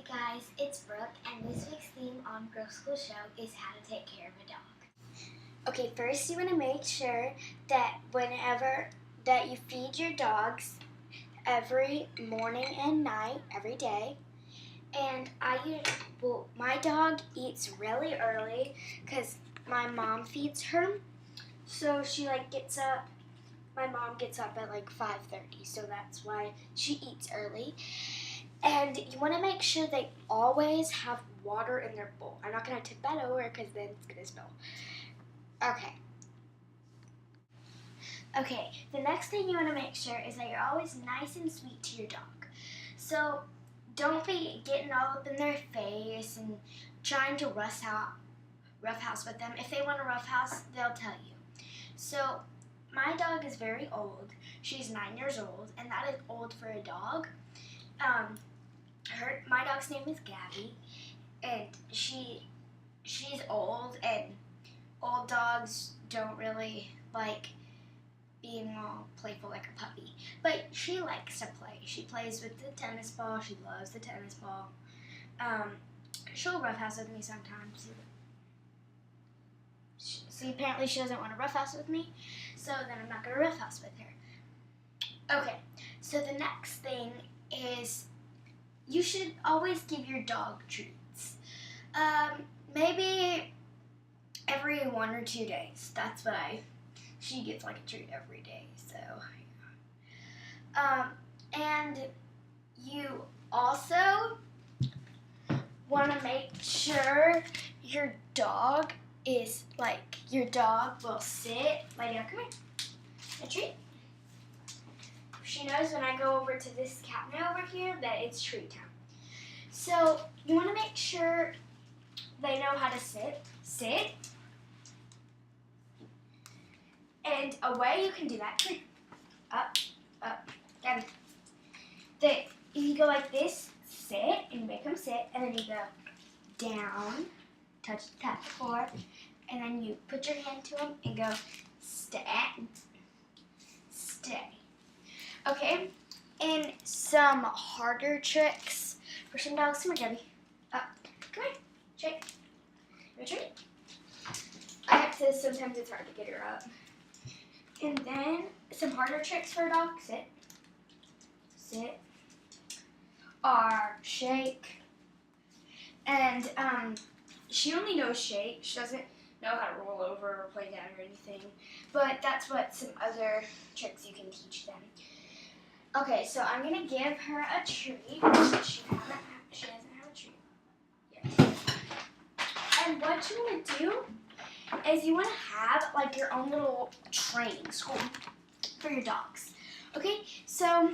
guys, it's Brooke, and this week's theme on Girl School Show is how to take care of a dog. Okay, first you want to make sure that whenever that you feed your dogs every morning and night, every day. And my dog eats really early because my mom feeds her. So she gets up. My mom gets up at 5:30, so that's why she eats early. And you want to make sure they always have water in their bowl. I'm not going to tip that over because then it's going to spill. Okay, the next thing you want to make sure is that you're always nice and sweet to your dog. So don't be getting all up in their face and trying to roughhouse with them. If they want a roughhouse, they'll tell you. So my dog is very old. She's 9 years old, and that is old for a dog. My dog's name is Gabby, and she's old, and old dogs don't really like being all playful like a puppy. But she likes to play. She plays with the tennis ball. She loves the tennis ball. She'll roughhouse with me sometimes. See, apparently she doesn't want to roughhouse with me, so then I'm not going to roughhouse with her. Okay, so the next thing is you should always give your dog treats. Maybe every 1 or 2 days. That's what she gets a treat every day, so. And you also want to make sure your dog will sit, lay down, come here, a treat. She knows when I go over to this cabinet over here that it's treat time. So you want to make sure they know how to sit. And a way you can do that, up, Gabby. You go like this, sit, and you make them sit, and then you go down, tap the floor, and then you put your hand to them and go stay. Okay, and some harder tricks for some dogs. Come here, Gabby. Up. Come here. Shake. You want a treat? I have to, sometimes it's hard to get her up. And then some harder tricks for a dog. Sit. Or shake. And she only knows shake. She doesn't know how to roll over or play down or anything. But that's what some other tricks you can teach them. Okay, so I'm going to give her a treat. She doesn't have a treat yet. And what you want to do is you want to have your own little training school for your dogs. Okay, so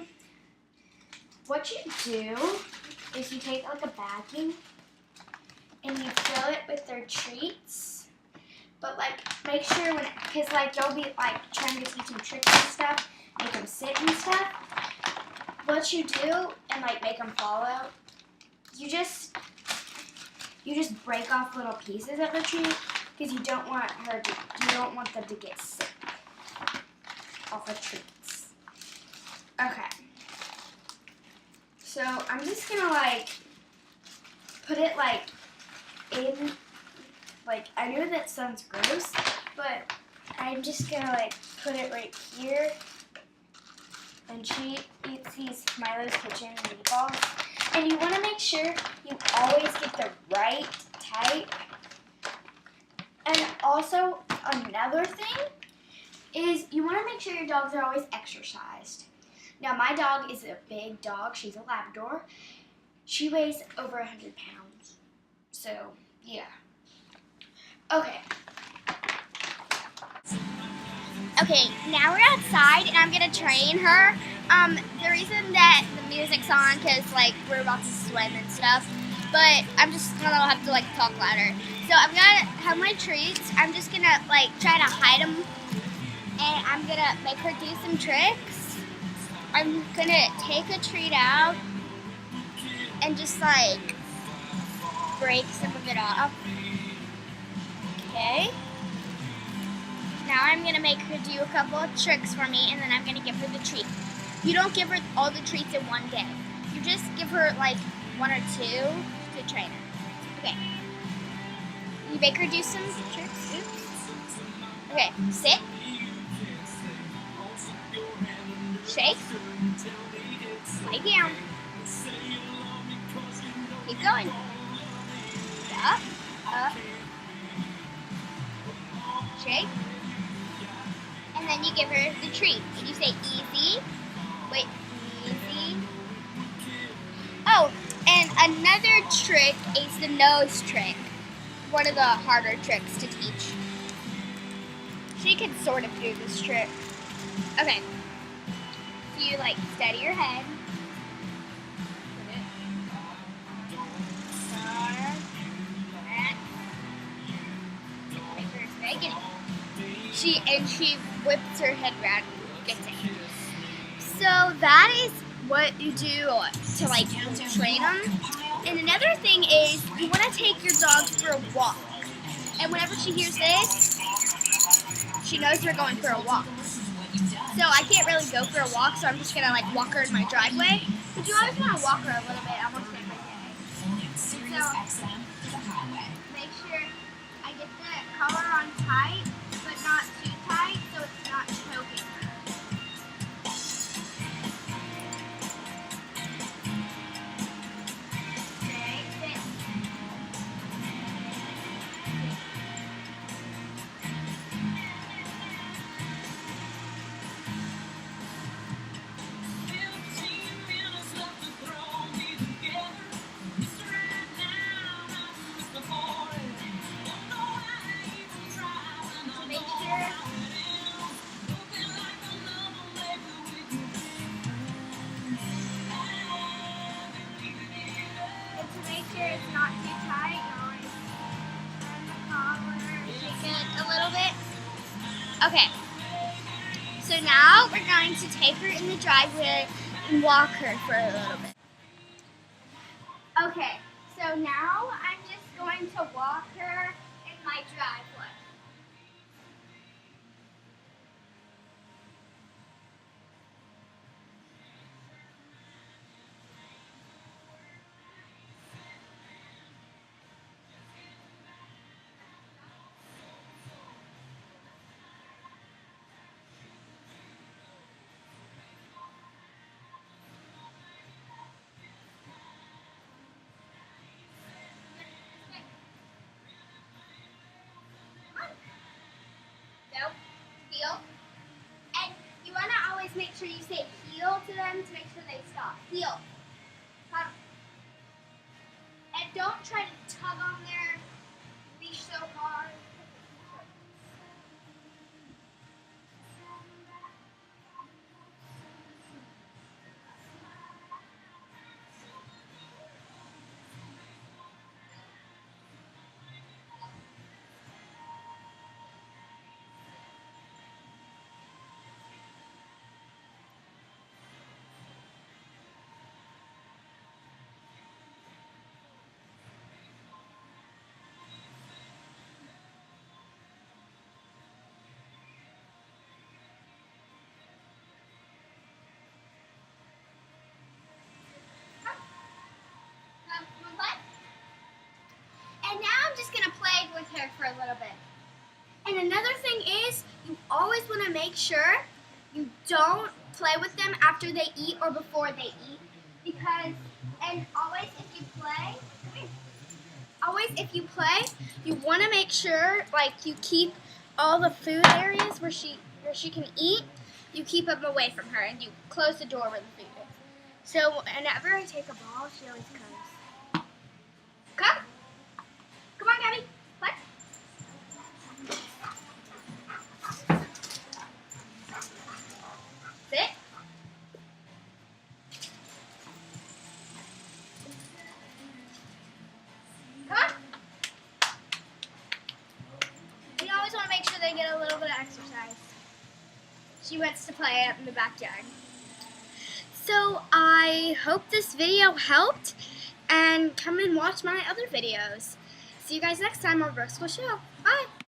what you do is you take a baggie and you fill it with their treats. But make sure because you'll be trying to teach them tricks and stuff, make them sit and stuff. What you do and make them follow, you just break off little pieces of the treat because you don't want them to get sick off of treats. Okay. So I'm just gonna put it in I know that sounds gross, but I'm just gonna put it right here. And she eats these Milo's Kitchen meatballs. And you want to make sure you always get the right type. And also, another thing is you want to make sure your dogs are always exercised. Now, my dog is a big dog. She's a Labrador. She weighs over 100 pounds. So, yeah. Okay. Okay, now we're outside and I'm gonna train her. The reason that the music's on, cause we're about to swim and stuff, but I'm just gonna have to talk louder. So I'm gonna have my treats. I'm just gonna try to hide them, and I'm gonna make her do some tricks. I'm gonna take a treat out and just break some of it off. Okay. Now I'm going to make her do a couple of tricks for me, and then I'm going to give her the treat. You don't give her all the treats in one day. You just give her 1 or 2 to train her. Okay. You make her do some tricks. Oops. Okay, sit. Shake. Lay down. Keep going. Up, up. Shake. And then you give her the treat. And you say easy. Wait, easy. Oh, and another trick is the nose trick. One of the harder tricks to teach. She can sort of do this trick. Okay. So you like steady your head. She whips her head around and gets it. So that is what you do to like train them. And another thing is you want to take your dog for a walk. And whenever she hears this, she knows we're going for a walk. So I can't really go for a walk, so I'm just gonna like walk her in my driveway. But you always want to walk her a little bit almost every day. So make sure I get the collar on tight, but not too tight, so it's not choking her. Okay, sit. Make sure it's not too tight, you always turn the collar, shake it a little bit. Okay, so now we're going to take her in the driveway and walk her for a little bit. Okay, so now I'm just going to walk her in my driveway. Heel. And you want to always make sure you say heel to them to make sure they stop. Heel. Come. And don't try to tug on their leash so hard. And now I'm just going to play with her for a little bit. And another thing is, you always want to make sure you don't play with them after they eat or before they eat. Because, and always if you play, you want to make sure like you keep all the food areas where she can eat, you keep them away from her and you close the door where the food is. So whenever I take a ball, she always comes. Come. Come on, Gabby. What? Sit. Come on. You always want to make sure they get a little bit of exercise. She wants to play out in the backyard. So I hope this video helped, and come and watch my other videos. See you guys next time on Brooke School Show. Bye!